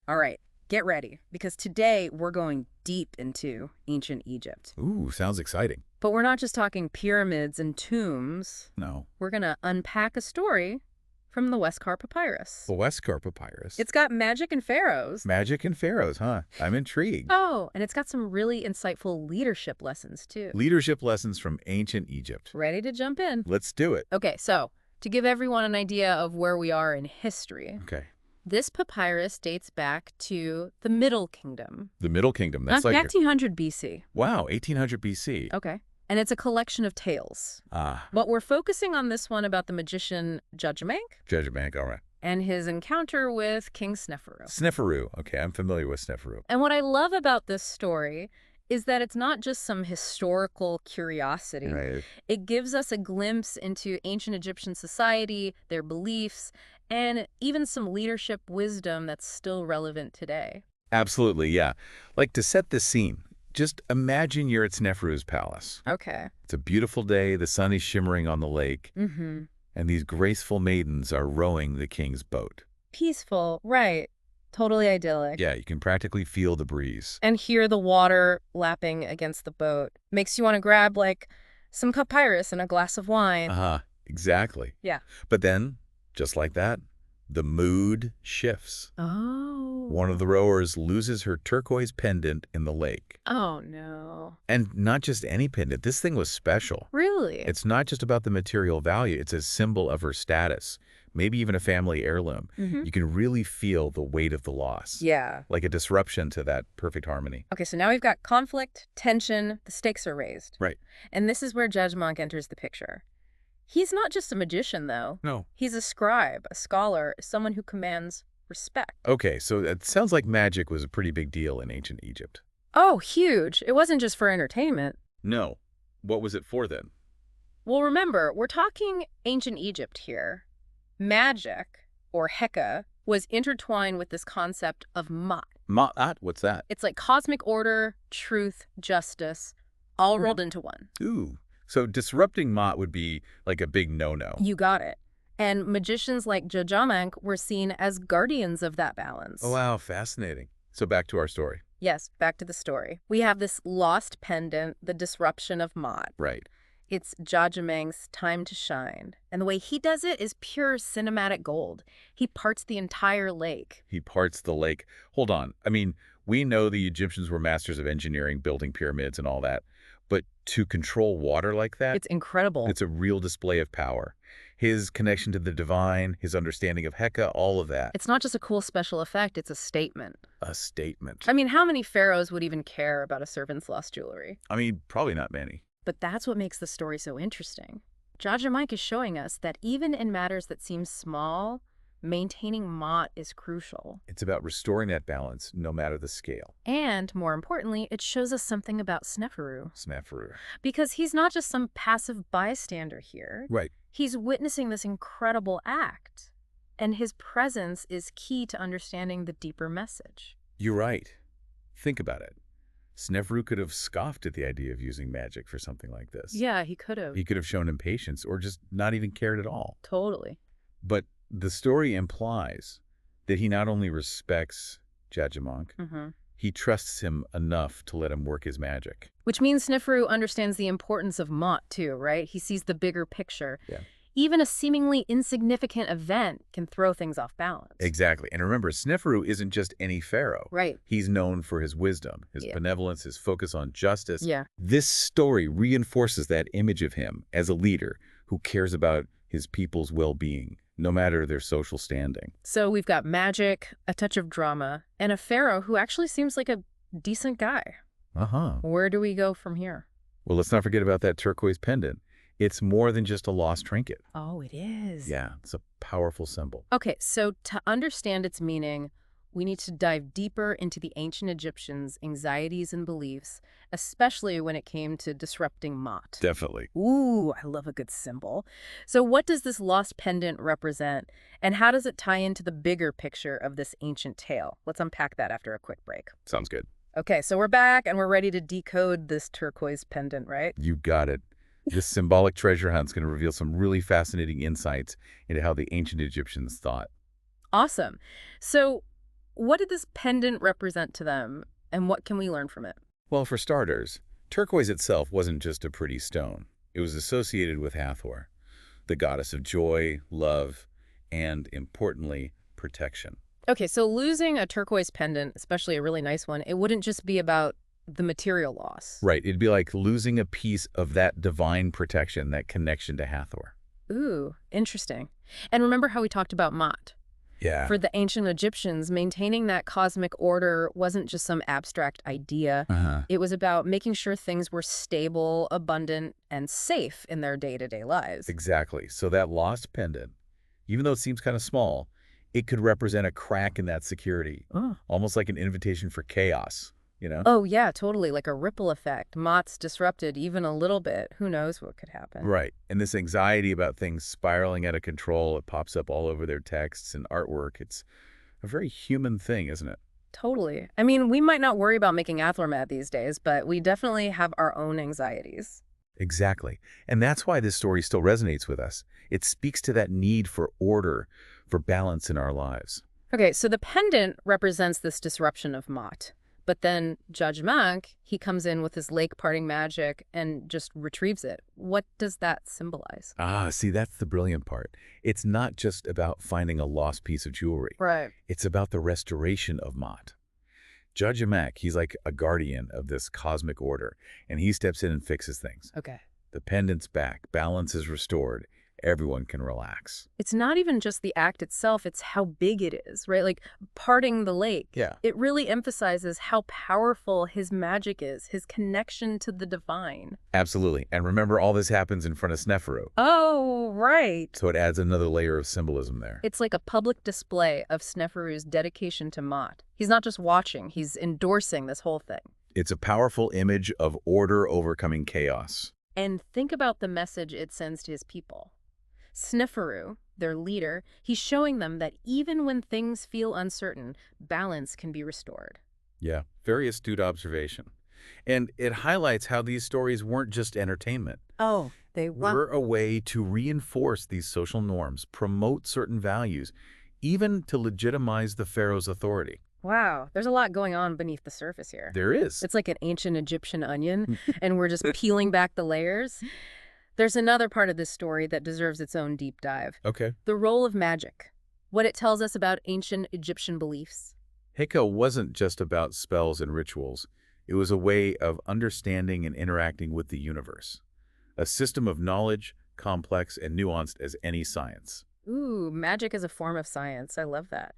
All right, get ready, because today we're going deep into ancient Egypt. Ooh, sounds exciting. But we're not just talking pyramids and tombs. No. We're going to unpack a story from the Westcar Papyrus. The Westcar Papyrus. It's got magic and pharaohs. Magic and pharaohs, huh? I'm intrigued. Oh, and it's got some really insightful leadership lessons, too. Leadership lessons from ancient Egypt. Ready to jump in? Let's do it. Okay, so to give everyone an idea of where we are in history, Okay. this papyrus dates back to the Middle Kingdom. The Middle Kingdom. That's like 1800 BC. wow, 1800 BC. Okay. And it's a collection of tales. Ah, But we're focusing on this one about the magician Judgmenc Judge Bank, all right. and his encounter with King Sneferu. Sneferu. Okay, I'm familiar with Sneferu. And what I love about this story is that it's not just some historical curiosity. Right. It gives us a glimpse into ancient Egyptian society, their beliefs, and even some leadership wisdom that's still relevant today. Absolutely, yeah. Like, to set the scene, just imagine you're at Sneferu's palace. Okay. It's a beautiful day, the sun is shimmering on the lake, Mm-hmm. and these graceful maidens are rowing the king's boat. Peaceful, right. Totally idyllic. Yeah, you can practically feel the breeze. And hear the water lapping against the boat. Makes you want to grab, like, some papyrus and a glass of wine. Uh-huh, exactly. Yeah. But then, just like that, the mood shifts. Oh. One of the rowers loses her turquoise pendant in the lake. Oh, no. And not just any pendant, this thing was special. Really? It's not just about the material value, it's a symbol of her status, maybe even a family heirloom. Mm-hmm. You can really feel the weight of the loss. Yeah. Like a disruption to that perfect harmony. Okay, so now we've got conflict, tension, the stakes are raised. Right. And this is where Judgmenc enters the picture. He's not just a magician, though. No. He's a scribe, a scholar, someone who commands respect. Okay, so it sounds like magic was a pretty big deal in ancient Egypt. Oh, huge. It wasn't just for entertainment. No. What was it for then? Well, remember, we're talking ancient Egypt here. Magic, or Heka, was intertwined with this concept of Ma'at. Ma'at? What's that? It's like cosmic order, truth, justice, all rolled into one. Ooh. So disrupting Ma'at would be like a big no-no. You got it. And magicians like Judgmenc were seen as guardians of that balance. Oh, wow, fascinating. So back to our story. Yes, back to the story. We have this lost pendant, the disruption of Ma'at. Right. It's Judgmenc's time to shine. And the way he does it is pure cinematic gold. He parts the entire lake. He parts the lake. Hold on. I mean, we know the Egyptians were masters of engineering, building pyramids and all that. But to control water like that, It's incredible. it's a real display of power. His connection to the divine, his understanding of Heka, all of that. It's not just a cool special effect, it's a statement. A statement. I mean, how many pharaohs would even care about a servant's lost jewelry? I mean, probably not many. But that's what makes the story so interesting. Judgmenc is showing us that even in matters that seem small, maintaining Ma'at is crucial. It's about restoring that balance, no matter the scale. And, more importantly, it shows us something about Sneferu. Sneferu. Because he's not just some passive bystander here. Right. He's witnessing this incredible act. And his presence is key to understanding the deeper message. You're right. Think about it. Sneferu could have scoffed at the idea of using magic for something like this. Yeah, he could have. He could have shown impatience or just not even cared at all. Totally. But the story implies that he not only respects Judgmenc, he trusts him enough to let him work his magic. Which means Sneferu understands the importance of Ma'at too, right? He sees the bigger picture. Yeah. Even a seemingly insignificant event can throw things off balance. Exactly. And remember, Sneferu isn't just any pharaoh. Right. He's known for his wisdom, his benevolence, his focus on justice. Yeah. This story reinforces that image of him as a leader who cares about his people's well-being, no matter their social standing. So we've got magic, a touch of drama, and a pharaoh who actually seems like a decent guy. Uh-huh. Where do we go from here? Well, let's not forget about that turquoise pendant. It's more than just a lost trinket. Oh, it is. Yeah, it's a powerful symbol. Okay, so to understand its meaning, we need to dive deeper into the ancient Egyptians' anxieties and beliefs, especially when it came to disrupting Ma'at. Definitely. Ooh, I love a good symbol. So what does this lost pendant represent, and how does it tie into the bigger picture of this ancient tale? Let's unpack that after a quick break. Sounds good. Okay, so we're back, and we're ready to decode this turquoise pendant, right? You got it. This symbolic treasure hunt is going to reveal some really fascinating insights into how the ancient Egyptians thought. Awesome. So what did this pendant represent to them, and what can we learn from it? Well, for starters, turquoise itself wasn't just a pretty stone. It was associated with Hathor, the goddess of joy, love, and, importantly, protection. Okay, so losing a turquoise pendant, especially a really nice one, it wouldn't just be about the material loss. Right. It'd be like losing a piece of that divine protection, that connection to Hathor. Ooh, interesting. And remember how we talked about Ma'at? Yeah. For the ancient Egyptians, maintaining that cosmic order wasn't just some abstract idea. It was about making sure things were stable, abundant, and safe in their day-to-day lives. Exactly. So that lost pendant, even though it seems kind of small, it could represent a crack in that security, almost like an invitation for chaos, you know? Oh, yeah, totally, like a ripple effect. Ma'at's disrupted even a little bit. Who knows what could happen? Right. And this anxiety about things spiraling out of control, it pops up all over their texts and artwork. It's a very human thing, isn't it? Totally. I mean, we might not worry about making Hathor mad these days, but we definitely have our own anxieties. Exactly. And that's why this story still resonates with us. It speaks to that need for order, for balance in our lives. Okay, so the pendant represents this disruption of Ma'at. But then Judge Mank, he comes in with his lake-parting magic and just retrieves it. What does that symbolize? See, that's the brilliant part. It's not just about finding a lost piece of jewelry. Right. It's about the restoration of Ma'at. Judge Amak, he's like a guardian of this cosmic order, and he steps in and fixes things. Okay. The pendant's back, balance is restored, everyone can relax. It's not even just the act itself, it's how big it is, right? Like parting the lake. Yeah. It really emphasizes how powerful his magic is, his connection to the divine. Absolutely. And remember, all this happens in front of Sneferu. Oh, right. So it adds another layer of symbolism there. It's like a public display of Sneferu's dedication to Ma'at. He's not just watching, he's endorsing this whole thing. It's a powerful image of order overcoming chaos. And think about the message it sends to his people. Sneferu, their leader, he's showing them that even when things feel uncertain, balance can be restored. Yeah, very astute observation. And it highlights how these stories weren't just entertainment. Oh, they Were a way to reinforce these social norms, promote certain values, even to legitimize the pharaoh's authority. Wow, there's a lot going on beneath the surface here. There is. It's like an ancient Egyptian onion, and we're just peeling back the layers. There's another part of this story that deserves its own deep dive. Okay. The role of magic. What it tells us about ancient Egyptian beliefs. Hyksos wasn't just about spells and rituals. It was a way of understanding and interacting with the universe. A system of knowledge, complex and nuanced as any science. Ooh, magic as a form of science. I love that.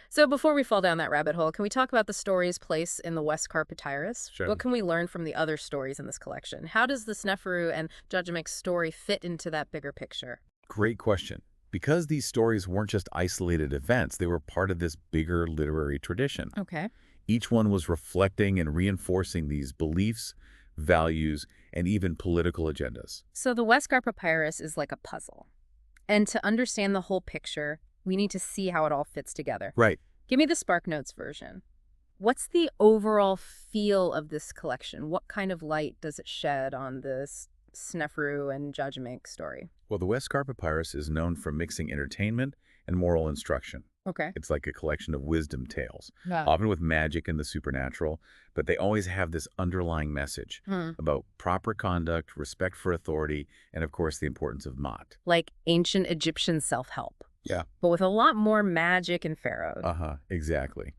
So before we fall down that rabbit hole, can we talk about the story's place in the Westcar Papyrus? Sure. What can we learn from the other stories in this collection? How does the Sneferu and Judgmek's story fit into that bigger picture? Great question. Because these stories weren't just isolated events, they were part of this bigger literary tradition. Okay. Each one was reflecting and reinforcing these beliefs, values, and even political agendas. So the Westcar Papyrus is like a puzzle. And to understand the whole picture, we need to see how it all fits together. Right. Give me the SparkNotes version. What's the overall feel of this collection? What kind of light does it shed on this Sneferu and Judgmek story? Well, the Westcar Papyrus is known for mixing entertainment and moral instruction. Okay. It's like a collection of wisdom tales, Yeah. often with magic and the supernatural, but they always have this underlying message about proper conduct, respect for authority, and of course the importance of Ma'at. Like ancient Egyptian self-help. Yeah. But with a lot more magic and pharaohs. Exactly.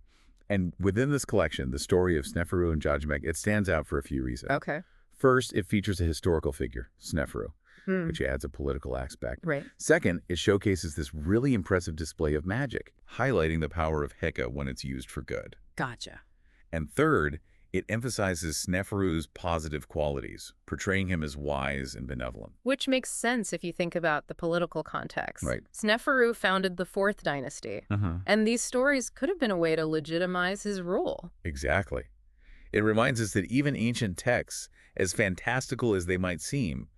And within this collection, the story of Sneferu and Judgmek, it stands out for a few reasons. Okay. First, it features a historical figure, Sneferu, which adds a political aspect. Right. Second, it showcases this really impressive display of magic, highlighting the power of Heka when it's used for good. Gotcha. And third, it emphasizes Sneferu's positive qualities, portraying him as wise and benevolent. Which makes sense if you think about the political context. Right. Sneferu founded the Fourth Dynasty, and these stories could have been a way to legitimize his rule. Exactly. It reminds us that even ancient texts, as fantastical as they might seem,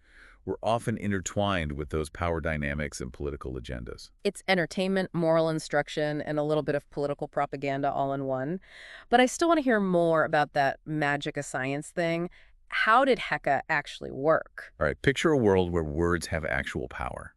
were often intertwined with those power dynamics and political agendas. It's entertainment, moral instruction, and a little bit of political propaganda all in one. But I still want to hear more about that magic of science thing. How did Heka actually work? All right, picture a world where words have actual power,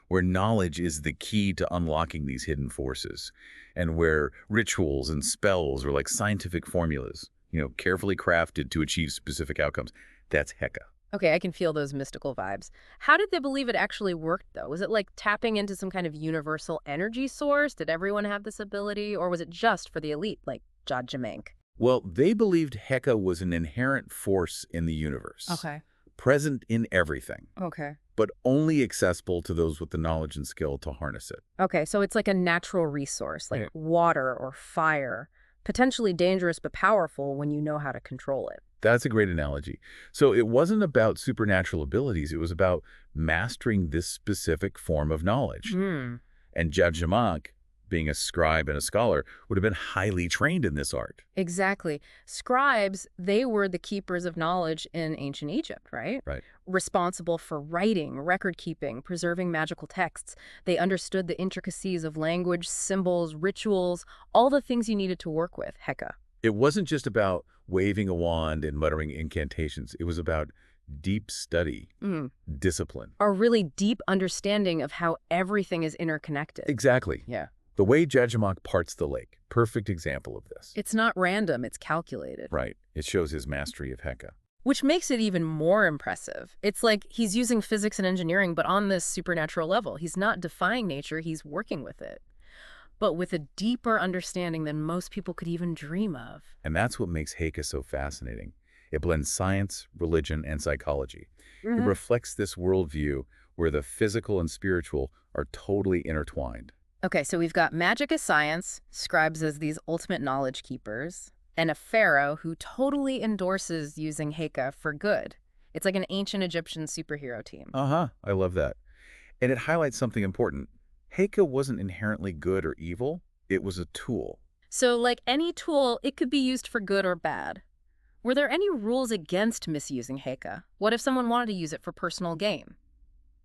where knowledge is the key to unlocking these hidden forces, and where rituals and spells are like scientific formulas, carefully crafted to achieve specific outcomes. That's Heka. Okay, I can feel those mystical vibes. How did they believe it actually worked, though? Was it like tapping into some kind of universal energy source? Did everyone have this ability? Or was it just for the elite, like Judgment? Well, they believed Heka was an inherent force in the universe. Okay. Present in everything, Okay. but only accessible to those with the knowledge and skill to harness it. Okay, so it's like a natural resource, like water or fire, potentially dangerous but powerful when you know how to control it. That's a great analogy. So it wasn't about supernatural abilities. It was about mastering this specific form of knowledge. And Judgment, being a scribe and a scholar, would have been highly trained in this art. Exactly. Scribes, they were the keepers of knowledge in ancient Egypt, right? Right. Responsible for writing, record-keeping, preserving magical texts. They understood the intricacies of language, symbols, rituals, all the things you needed to work with, Heka. It wasn't just about waving a wand and muttering incantations. It was about deep study, discipline. A really deep understanding of how everything is interconnected. Exactly. Yeah. The way Judgment parts the lake, perfect example of this. It's not random, it's calculated. Right. It shows his mastery of Heka. Which makes it even more impressive. It's like he's using physics and engineering, but on this supernatural level. He's not defying nature, he's working with it. But with a deeper understanding than most people could even dream of. And that's what makes Heka so fascinating. It blends science, religion, and psychology. It reflects this worldview where the physical and spiritual are totally intertwined. Okay, so we've got magic as science, scribes as these ultimate knowledge keepers, and a pharaoh who totally endorses using Heka for good. It's like an ancient Egyptian superhero team. I love that. And it highlights something important. Heka wasn't inherently good or evil. It was a tool. So like any tool, it could be used for good or bad. Were there any rules against misusing Heka? What if someone wanted to use it for personal gain?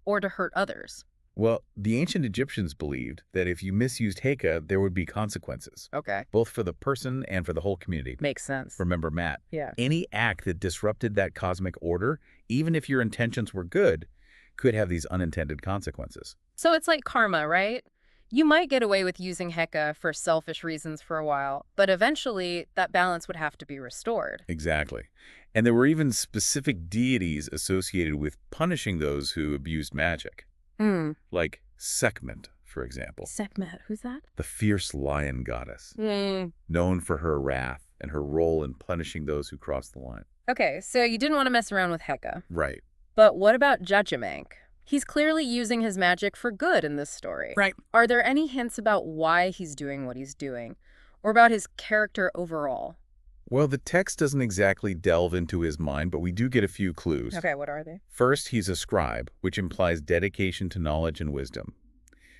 Or to hurt others? Well, the ancient Egyptians believed that if you misused Heka, there would be consequences. Okay. Both for the person and for the whole community. Makes sense. Remember Matt. Yeah. Any act that disrupted that cosmic order, even if your intentions were good, could have these unintended consequences. So it's like karma, right? You might get away with using Heka for selfish reasons for a while, but eventually that balance would have to be restored. Exactly. And there were even specific deities associated with punishing those who abused magic. Like Sekhmet, for example. Sekhmet, who's that? The fierce lion goddess, known for her wrath and her role in punishing those who crossed the line. Okay, so you didn't want to mess around with Heka. Right. But what about Judgment? He's clearly using his magic for good in this story. Right. Are there any hints about why he's doing what he's doing? Or about his character overall? Well, the text doesn't exactly delve into his mind, but we do get a few clues. Okay, what are they? First, he's a scribe, which implies dedication to knowledge and wisdom.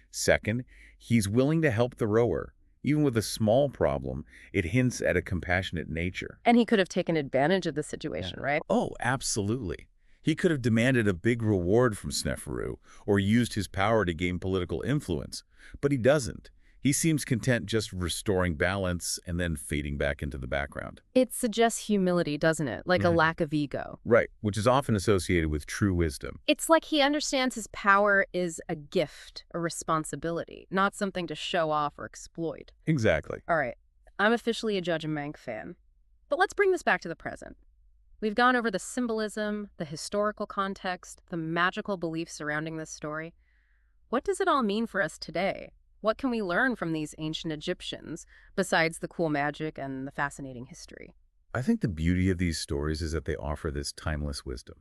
Second, he's willing to help the rower. Even with a small problem, it hints at a compassionate nature. And he could have taken advantage of the situation, right? Oh, absolutely. He could have demanded a big reward from Sneferu or used his power to gain political influence, but he doesn't. He seems content just restoring balance and then fading back into the background. It suggests humility, doesn't it? Like a lack of ego. Right, which is often associated with true wisdom. It's like he understands his power is a gift, a responsibility, not something to show off or exploit. Exactly. All right, I'm officially a Judgment fan. But let's bring this back to the present. We've gone over the symbolism, the historical context, the magical beliefs surrounding this story. What does it all mean for us today? What can we learn from these ancient Egyptians, besides the cool magic and the fascinating history? I think the beauty of these stories is that they offer this timeless wisdom.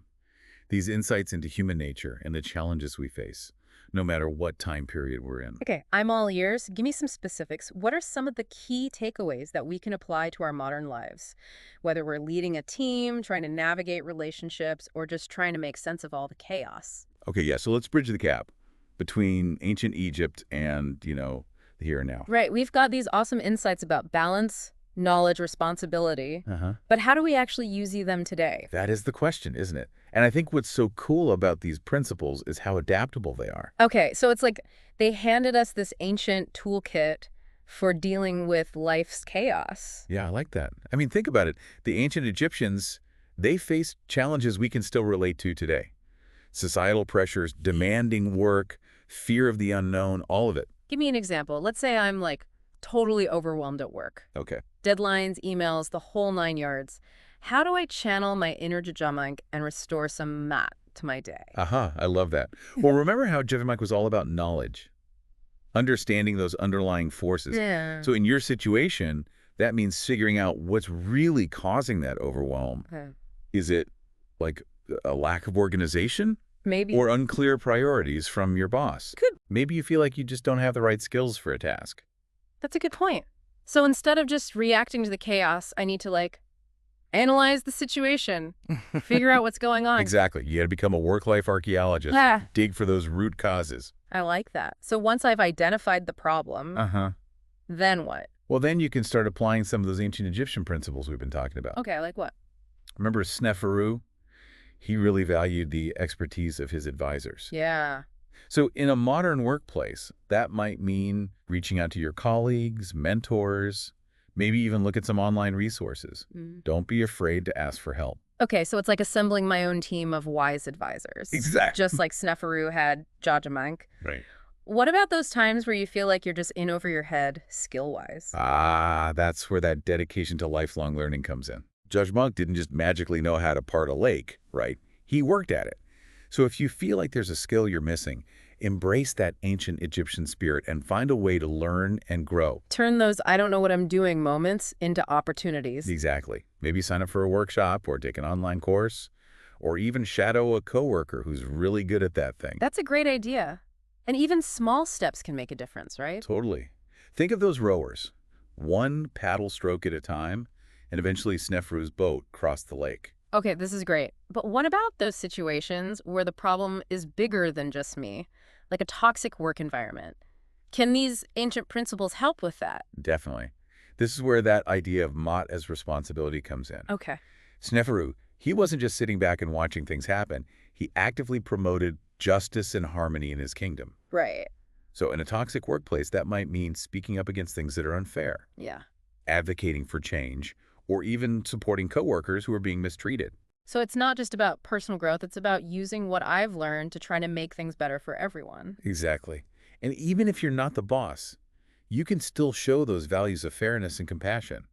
These insights into human nature and the challenges we face, no matter what time period we're in. Okay, I'm all ears. Give me some specifics. What are some of the key takeaways that we can apply to our modern lives? Whether we're leading a team, trying to navigate relationships, or just trying to make sense of all the chaos. Okay, yeah, so let's bridge the gap between ancient Egypt and, the here and now. Right, we've got these awesome insights about balance, knowledge, responsibility. But how do we actually use them today? That is the question, isn't it? And I think what's so cool about these principles is how adaptable they are. Okay, so it's like they handed us this ancient toolkit for dealing with life's chaos. Yeah, I like that. I mean, think about it. The ancient Egyptians, they faced challenges we can still relate to today. Societal pressures, demanding work, fear of the unknown, all of it. Give me an example. Let's say I'm like totally overwhelmed at work. Okay. Deadlines, emails, the whole 9 yards. How do I channel my inner Jajamunk and restore some mat to my day? Aha, I love that. Well, remember how Jevamike was all about knowledge, understanding those underlying forces. Yeah. So in your situation, that means figuring out what's really causing that overwhelm. Okay. Is it like a lack of organization? Maybe. Or unclear priorities from your boss? Could. Maybe you feel like you just don't have the right skills for a task. That's a good point. So instead of just reacting to the chaos, I need to like analyze the situation, figure out what's going on. Exactly. You got to become a work-life archaeologist. Ah, Dig for those root causes. I like that. So once I've identified the problem, then what? Well, then you can start applying some of those ancient Egyptian principles we've been talking about. Okay, like what? Remember Sneferu? He really valued the expertise of his advisors. Yeah. So in a modern workplace, that might mean reaching out to your colleagues, mentors, maybe even look at some online resources. Don't be afraid to ask for help. Okay, so it's like assembling my own team of wise advisors. Exactly. Just like Sneferu had Jajamunk. Right. What about those times where you feel like you're just in over your head, skill-wise? Ah, that's where that dedication to lifelong learning comes in. Judge Monk didn't just magically know how to part a lake, right? He worked at it. So if you feel like there's a skill you're missing, embrace that ancient Egyptian spirit and find a way to learn and grow. Turn those I don't know what I'm doing moments into opportunities. Exactly. Maybe sign up for a workshop or take an online course or even shadow a coworker who's really good at that thing. That's a great idea. And even small steps can make a difference, right? Totally. Think of those rowers, one paddle stroke at a time, and eventually Sneferu's boat crossed the lake. Okay, this is great. But what about those situations where the problem is bigger than just me, like a toxic work environment? Can these ancient principles help with that? Definitely. This is where that idea of Mot as responsibility comes in. Okay. Sneferu, he wasn't just sitting back and watching things happen. He actively promoted justice and harmony in his kingdom. Right. So in a toxic workplace, that might mean speaking up against things that are unfair, Yeah. advocating for change, or even supporting coworkers who are being mistreated. So it's not just about personal growth, it's about using what I've learned to try to make things better for everyone. Exactly. And even if you're not the boss, you can still show those values of fairness and compassion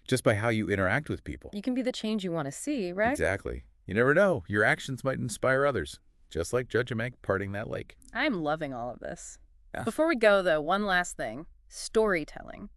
just by how you interact with people. You can be the change you want to see, right? Exactly. You never know. Your actions might inspire others, just like Judgment parting that lake. I'm loving all of this. Yeah. Before we go, though, one last thing. Storytelling.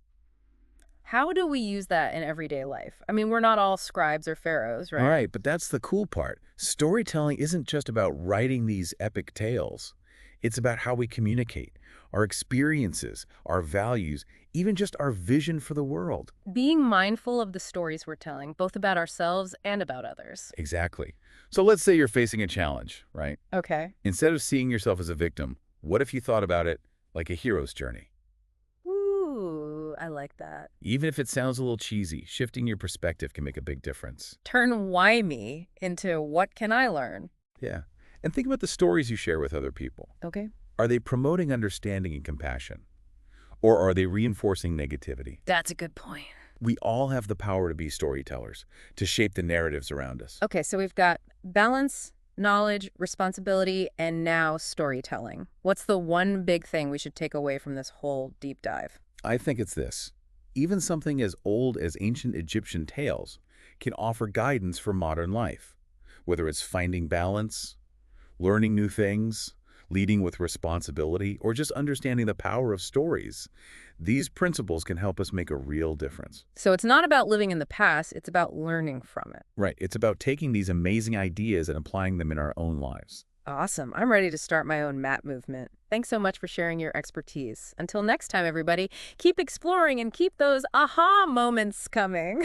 How do we use that in everyday life? I mean, we're not all scribes or pharaohs, right? All right, but that's the cool part. Storytelling isn't just about writing these epic tales. It's about how we communicate, our experiences, our values, even just our vision for the world. Being mindful of the stories we're telling, both about ourselves and about others. Exactly. So let's say you're facing a challenge, right? Okay. Instead of seeing yourself as a victim, what if you thought about it like a hero's journey? Ooh, I like that. Even if it sounds a little cheesy, shifting your perspective can make a big difference. Turn why me into what can I learn? Yeah. And think about the stories you share with other people. Okay. Are they promoting understanding and compassion? Or are they reinforcing negativity? That's a good point. We all have the power to be storytellers, to shape the narratives around us. Okay, so we've got balance, knowledge, responsibility, and now storytelling. What's the one big thing we should take away from this whole deep dive? I think it's this. Even something as old as ancient Egyptian tales can offer guidance for modern life, whether it's finding balance, learning new things, leading with responsibility, or just understanding the power of stories. These principles can help us make a real difference. So it's not about living in the past, it's about learning from it. Right. It's about taking these amazing ideas and applying them in our own lives. Awesome. I'm ready to start my own mat movement. Thanks so much for sharing your expertise. Until next time, everybody, keep exploring and keep those aha moments coming.